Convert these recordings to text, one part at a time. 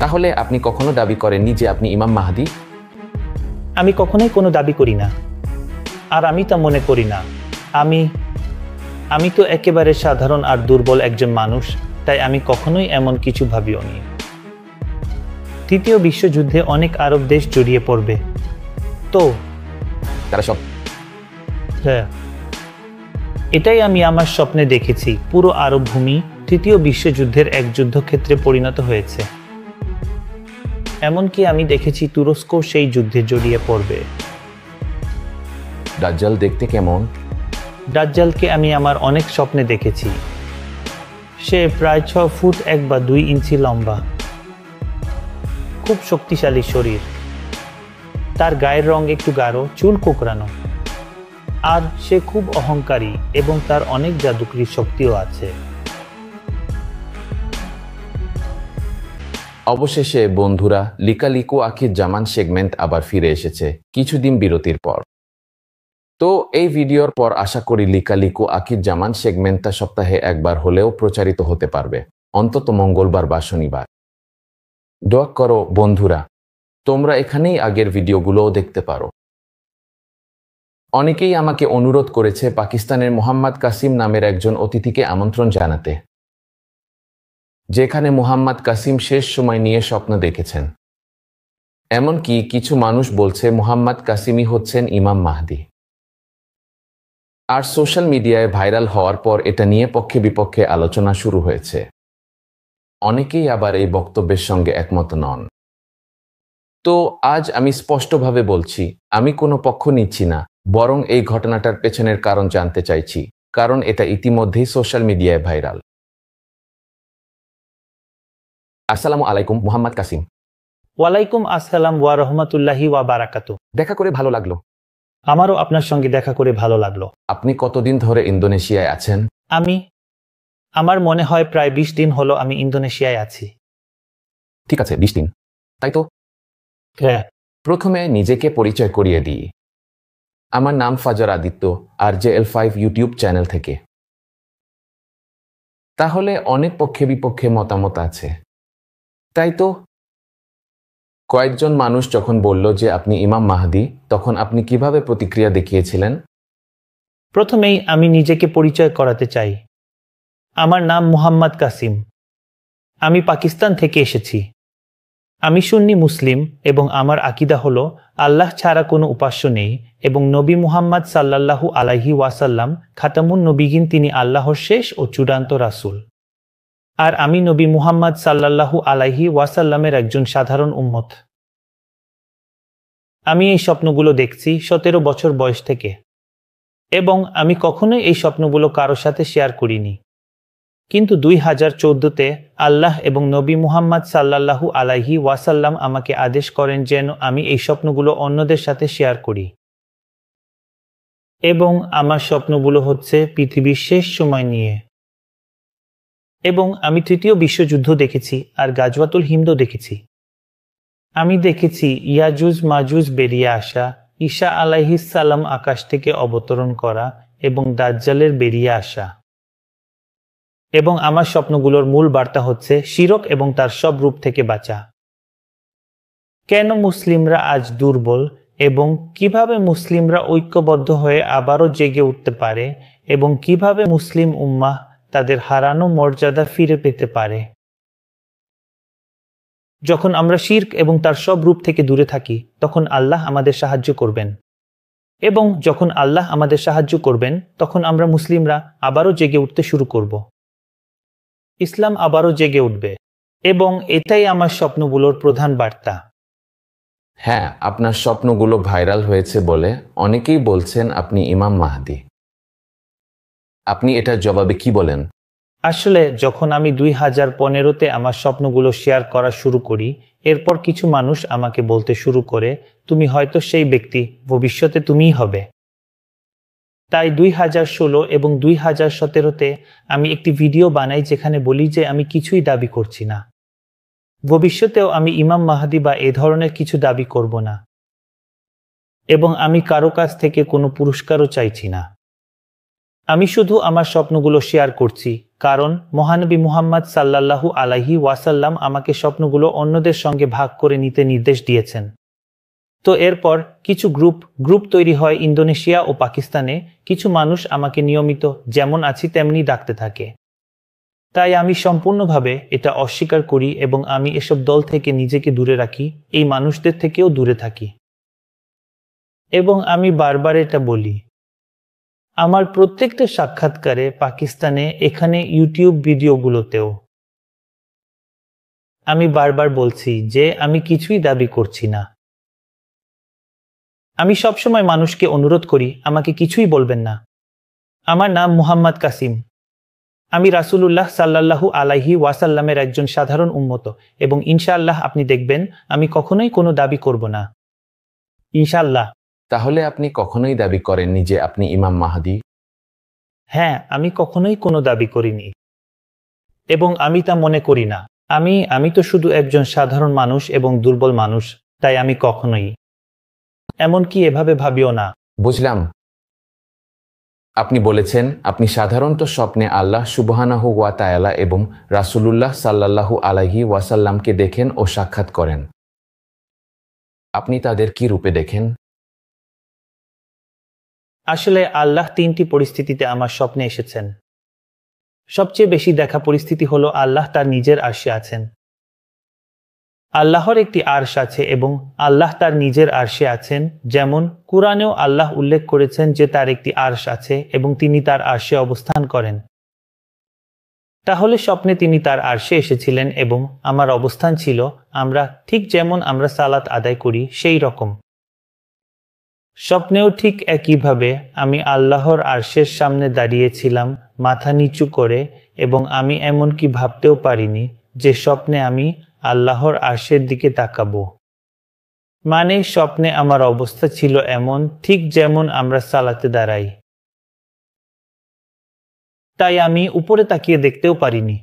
তাহলে আপনি কখনো দাবি করেননি যে আপনি ইমাম মাহদি? আমি কখনোই কোনো দাবি করি না, আর আমি তা মনে করি না। আমি তো একেবারে সাধারণ আর দুর্বল একজন মানুষ, তাই আমি কখনোই এমন কিছু ভাবিও নি। তৃতীয় বিশ্বযুদ্ধে অনেক আরব দেশ জড়িয়ে পড়বে, তো তারা সব হ্যাঁ, এটাই আমি আমার স্বপ্নে দেখেছি। পুরো আরব ভূমি তৃতীয় বিশ্বযুদ্ধের এক যুদ্ধক্ষেত্রে পরিণত হয়েছে। এমনকি আমি দেখেছি তুরস্ক সেই যুদ্ধে জড়িয়ে পড়বে। দাজ্জাল দেখতে কেমন? দাজ্জালকে আমি আমার অনেক স্বপ্নে দেখেছি। সে প্রায় 6 ফুট 1 বা 2 ইঞ্চি লম্বা, খুব শক্তিশালী শরীর। তার গায়ের রং একটু গাঢ়, চুল কোঁকড়ানো, আর সে খুব অহংকারী এবং তার অনেক জাদুকরী শক্তিও আছে। অবশেষে বন্ধুরা, লিকালিকো আখিরুজ্জামান সেগমেন্ট আবার ফিরে এসেছে কিছুদিন বিরতির পর। তো এই ভিডিওর পর আশা করি লিকালিকো আখিরুজ্জামান সেগমেন্টটা সপ্তাহে একবার হলেও প্রচারিত হতে পারবে, অন্তত মঙ্গলবার বা শনিবার। দোয়া করো বন্ধুরা, তোমরা এখানেই আগের ভিডিওগুলোও দেখতে পারো। অনেকেই আমাকে অনুরোধ করেছে পাকিস্তানের মোহাম্মদ কাসিম নামের একজন অতিথিকে আমন্ত্রণ জানাতে, যেখানে মোহাম্মদ কাসিম শেষ সময় নিয়ে স্বপ্ন দেখেছেন। এমনকি কিছু মানুষ বলছে মোহাম্মদ কাসিমই হচ্ছেন ইমাম মাহদি। আর সোশ্যাল মিডিয়ায় ভাইরাল হওয়ার পর এটা নিয়ে পক্ষে বিপক্ষে আলোচনা শুরু হয়েছে। অনেকেই আবার এই বক্তব্যের সঙ্গে একমত নন। তো আজ আমি স্পষ্টভাবে বলছি, আমি কোনো পক্ষ নিচ্ছি না, বরং এই ঘটনাটার পেছনের কারণ জানতে চাইছি, কারণ এটা ইতিমধ্যেই সোশ্যাল মিডিয়ায় ভাইরাল। আসসালামু আলাইকুম মোহাম্মদ কাসিম। ওয়ালাইকুম আসসালাম ওয়া রাহমাতুল্লাহি ওয়া বারাকাতুহু। দেখা করে ভালো লাগলো। আমারও আপনার সঙ্গে দেখা করে ভালো লাগলো। আপনি কতদিন ধরে ইন্দোনেশিয়ায় আছেন? আমার মনে হয় প্রায় 20 দিন হলো আমি ইন্দোনেশিয়ায় আছি। ঠিক আছে, 20 দিন, তাই তো? হ্যাঁ। প্রথমে নিজেকে পরিচয় করিয়ে দিই। আমার নাম ফাজার আদিত্য, RJL5 ইউটিউব চ্যানেল থেকে। তাহলে অনেক পক্ষে বিপক্ষে মতামত আছে, তাই তো? কয়েকজন মানুষ যখন বলল যে আপনি ইমাম মাহদি, তখন আপনি কিভাবে প্রতিক্রিয়া দেখিয়েছিলেন? প্রথমেই আমি নিজেকে পরিচয় করাতে চাই। আমার নাম মোহাম্মদ কাসিম। আমি পাকিস্তান থেকে এসেছি। আমি সুন্নি মুসলিম এবং আমার আকীদা হলো আল্লাহ ছাড়া কোনো উপাস্য নেই এবং নবী মুহাম্মদ সাল্লাল্লাহু আলাইহি ওয়াসাল্লাম খাতামুন নবীগিন, তিনি আল্লাহর শেষ ও চূড়ান্ত রাসূল। আর আমি নবী মুহাম্মদ সাল্লাল্লাহু আলাইহি ওয়াসাল্লামের একজন সাধারণ উম্মত। আমি এই স্বপ্নগুলো দেখছি 17 বছর বয়স থেকে, এবং আমি কখনোই এই স্বপ্নগুলো কারো সাথে শেয়ার করিনি। কিন্তু 2014-তে আল্লাহ এবং নবী মুহাম্মদ সাল্লাল্লাহু আলাইহি ওয়াসাল্লাম আমাকে আদেশ করেন যেন আমি এই স্বপ্নগুলো অন্যদের সাথে শেয়ার করি। এবং আমার স্বপ্নগুলো হচ্ছে পৃথিবীর শেষ সময় নিয়ে। এবং আমি তৃতীয় বিশ্বযুদ্ধ দেখেছি আর গাজওয়াতুল হিন্দও দেখেছি। আমি দেখেছি ইয়াজুজ মাজুজ বেরিয়ে আসা, ঈসা আলাইহিস সালাম আকাশ থেকে অবতরণ করা এবং দাজ্জালের বেরিয়ে আসা। এবং আমার স্বপ্নগুলোর মূল বার্তা হচ্ছে শিরক এবং তার সব রূপ থেকে বাঁচা। কেন মুসলিমরা আজ দুর্বল এবং কিভাবে মুসলিমরা ঐক্যবদ্ধ হয়ে আবারও জেগে উঠতে পারে এবং কিভাবে মুসলিম উম্মাহ তাদের হারানো মর্যাদা ফিরে পেতে পারে। যখন আমরা শিরক এবং তার সব রূপ থেকে দূরে থাকি, তখন আল্লাহ আমাদের সাহায্য করবেন, এবং যখন আল্লাহ আমাদের সাহায্য করবেন, তখন আমরা মুসলিমরা আবারও জেগে উঠতে শুরু করব। ইসলাম আবারও জেগে উঠবে, এবং এটাই আমার স্বপ্নগুলোর প্রধান বার্তা। হ্যাঁ, আপনার স্বপ্নগুলো ভাইরাল হয়েছে বলে অনেকেই বলছেন আপনি ইমাম মাহদি। আপনি এটার জবাবে কি বলেন? আসলে যখন আমি 2015-তে আমার স্বপ্নগুলো শেয়ার করা শুরু করি, এরপর কিছু মানুষ আমাকে বলতে শুরু করে, তুমি হয়তো সেই ব্যক্তি, ভবিষ্যতে তুমিই হবে। তাই 2016 এবং 2017-তে আমি একটি ভিডিও বানাই যেখানে বলি যে আমি কিছুই দাবি করছি না। ভবিষ্যতেও আমি ইমাম মাহদি বা এ ধরনের কিছু দাবি করব না, এবং আমি কারো কাছ থেকে কোনো পুরস্কারও চাইছি না। আমি শুধু আমার স্বপ্নগুলো শেয়ার করছি, কারণ মহানবী মুহাম্মদ সাল্লাল্লাহু আলাইহি ওয়াসাল্লাম আমাকে স্বপ্নগুলো অন্যদের সঙ্গে ভাগ করে নিতে নির্দেশ দিয়েছেন। তো এরপর কিছু গ্রুপ তৈরি হয় ইন্দোনেশিয়া ও পাকিস্তানে। কিছু মানুষ আমাকে নিয়মিত যেমন আছি তেমনি ডাকতে থাকে। তাই আমি সম্পূর্ণভাবে এটা অস্বীকার করি এবং আমি এসব দল থেকে নিজেকে দূরে রাখি, এই মানুষদের থেকেও দূরে থাকি। এবং আমি বারবার এটা বলি আমার প্রত্যেকটা সাক্ষাৎকারে, পাকিস্তানে, এখানে ইউটিউব ভিডিওগুলোতেও আমি বারবার বলছি যে আমি কিছুই দাবি করছি না। আমি সবসময় মানুষকে অনুরোধ করি আমাকে কিছুই বলবেন না। আমার নাম মুহাম্মদ কাসিম। আমি রাসূলুল্লাহ সাল্লাল্লাহু আলাইহি ওয়াসাল্লামের একজন সাধারণ উম্মত এবং ইনশাআল্লাহ আপনি দেখবেন আমি কখনোই কোনো দাবি করব না, ইনশাআল্লাহ। তাহলে আপনি কখনোই দাবি করেননি যে আপনি ইমাম মাহদী? হ্যাঁ, আমি কখনোই কোনো দাবি করিনি এবং আমি তা মনে করি না। আমি তো শুধু একজন সাধারণ মানুষ এবং দুর্বল মানুষ, তাই আমি কখনোই এমনকি এভাবে ভাবিও না। বুঝলাম। আপনি বলেছেন আপনি সাধারণত স্বপ্নে আল্লাহ সুবহানাহু ওয়া তাআলা এবং রাসূলুল্লাহ সাল্লাল্লাহু আলাইহি ওয়াসাল্লামকে দেখেন ও সাক্ষাৎ করেন। আপনি তাদের কি রূপে দেখেন? আসলে আল্লাহ তিনটি পরিস্থিতিতে আমার স্বপ্নে এসেছেন। সবচেয়ে বেশি দেখা পরিস্থিতি হলো আল্লাহ তার নিজের আরশে আছেন। আল্লাহর একটি আরশ আছে এবং আল্লাহ তার নিজের আরশে আছেন, যেমন কুরআনেও আল্লাহ উল্লেখ করেছেন যে তার একটি আরশ আছে এবং তিনি তার আরশে অবস্থান করেন। তাহলে স্বপ্নে তিনি তার আরশে এসেছিলেন এবং আমার অবস্থান ছিল আমরা ঠিক যেমন আমরা সালাত আদায় করি সেই রকম। স্বপ্নেও ঠিক একইভাবে আমি আল্লাহর আরশের সামনে দাঁড়িয়েছিলাম মাথা নিচু করে, এবং আমি এমনকি ভাবতেও পারিনি যে স্বপ্নে আমি আল্লাহর আরশের দিকে তাকাবো। মানে স্বপ্নে আমার অবস্থা ছিল এমন ঠিক যেমন আমরা সালাতে দাঁড়াই। তাই আমি উপরে তাকিয়ে দেখতেও পারিনি।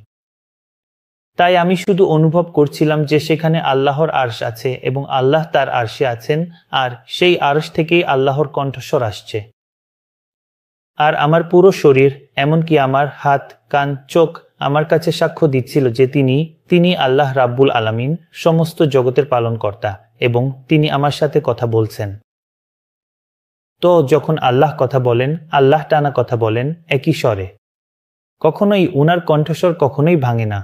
তাই আমি শুধু অনুভব করছিলাম যে সেখানে আল্লাহর আরশ আছে এবং আল্লাহ তার আরশে আছেন, আর সেই আরশ থেকেই আল্লাহর কণ্ঠস্বর আসছে। আর আমার পুরো শরীর, এমনকি আমার হাত, কান, চোখ আমার কাছে সাক্ষ্য দিচ্ছিল যে তিনি আল্লাহ রাব্বুল আলামিন, সমস্ত জগতের পালনকর্তা, এবং তিনি আমার সাথে কথা বলছেন। তো যখন আল্লাহ কথা বলেন, আল্লাহ টানা কথা বলেন একই স্বরে, কখনোই উনার কণ্ঠস্বর কখনোই ভাঙে না।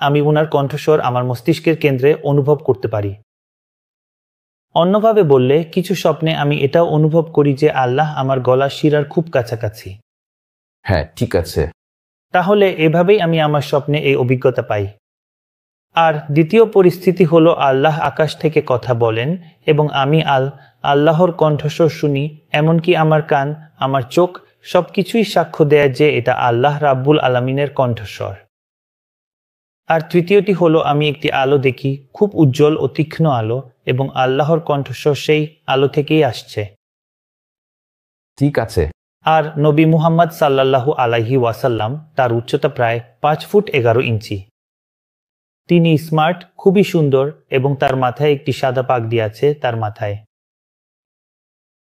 আমি উনার কণ্ঠস্বর আমার মস্তিষ্কের কেন্দ্রে অনুভব করতে পারি। অন্যভাবে বললে, কিছু স্বপ্নে আমি এটাও অনুভব করি যে আল্লাহ আমার গলার শিরার খুব কাছাকাছি। হ্যাঁ, ঠিক আছে। তাহলে এভাবেই আমি আমার স্বপ্নে এই অভিজ্ঞতা পাই। আর দ্বিতীয় পরিস্থিতি হলো আল্লাহ আকাশ থেকে কথা বলেন এবং আমি আল্লাহর কণ্ঠস্বর শুনি, এমনকি আমার কান, আমার চোখ সবকিছুই সাক্ষ্য দেয় যে এটা আল্লাহ রাব্বুল আলামিনের কণ্ঠস্বর। আর তৃতীয়টি হলো আমি একটি আলো দেখি, খুব উজ্জ্বল ও তীক্ষ্ণ আলো, এবং আল্লাহর কণ্ঠস্বর সেই আলো থেকেই আসছে। ঠিক আছে। আর নবী মুহাম্মদ সাল্লাল্লাহু আলাইহি ওয়াসাল্লাম, তার উচ্চতা প্রায় 5 ফুট 11 ইঞ্চি। তিনি স্মার্ট, খুবই সুন্দর, এবং তার মাথায় একটি সাদা পাগড়ি আছে তার মাথায়।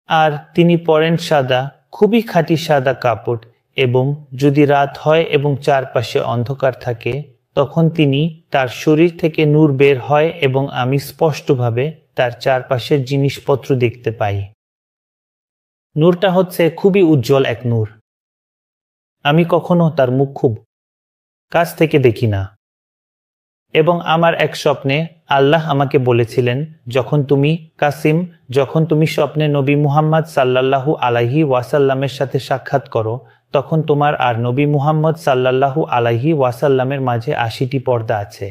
আর তিনি পরেন সাদা, খুবই খাঁটি সাদা কাপড়, এবং যদি রাত হয় এবং চারপাশে অন্ধকার থাকে তখন তার শরীর থেকে নূর বের হয় এবং আমি স্পষ্টভাবে তার চারপাশের জিনিসপত্র দেখতে পাই। নূরটা হচ্ছে খুবই উজ্জ্বল এক নূর। আমি কখনো তার মুখ খুব কাছ থেকে দেখি না। এবং আমার এক স্বপ্নে আল্লাহ আমাকে বলেছিলেন, যখন তুমি স্বপ্নে নবী মুহাম্মদ সাল্লাল্লাহু আলাইহি ওয়াসাল্লামের সাথে সাক্ষাৎ করো, তখন তোমার আর নবী মুহাম্মদ সাল্লাল্লাহু আলাইহি ওয়াসাল্লামের মাঝে 80টি পর্দা আছে।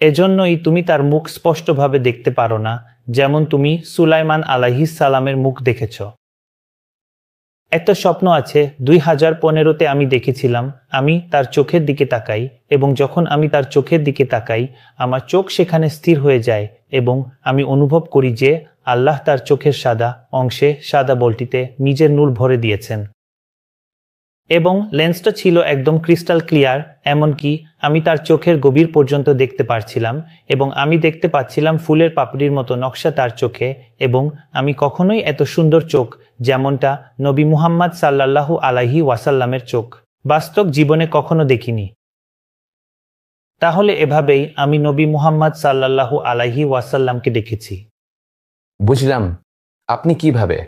এজন্যই তুমি তার মুখ স্পষ্টভাবে দেখতে পারো না, যেমন তুমি সুলাইমান আলাইহিস সালামের মুখ দেখেছ। একটা স্বপ্ন আছে 2015-তে আমি দেখেছিলাম আমি তার চোখের দিকে তাকাই, এবং যখন আমি তার চোখের দিকে তাকাই আমার চোখ সেখানে স্থির হয়ে যায় এবং আমি অনুভব করি যে আল্লাহ তার চোখের সাদা অংশে, সাদা বলটিতে নিজের নূর ভরে দিয়েছেন। এবং লেন্সটা ছিল একদম ক্রিস্টাল ক্লিয়ার, এমনকি আমি তার চোখের গভীর পর্যন্ত দেখতে পারছিলাম এবং আমি দেখতে পাচ্ছিলাম ফুলের পাপড়ির মতো নকশা তার চোখে। এবং আমি কখনোই এত সুন্দর চোখ, যেমনটা নবী মুহাম্মদ সাল্লাল্লাহু আলাইহি ওয়াসাল্লামের চোখ, বাস্তব জীবনে কখনো দেখিনি। তাহলে এভাবেই আমি নবী মুহাম্মদ সাল্লাল্লাহু আলাইহি ওয়াসাল্লামকে দেখেছি। বুঝলাম। আপনি কিভাবে?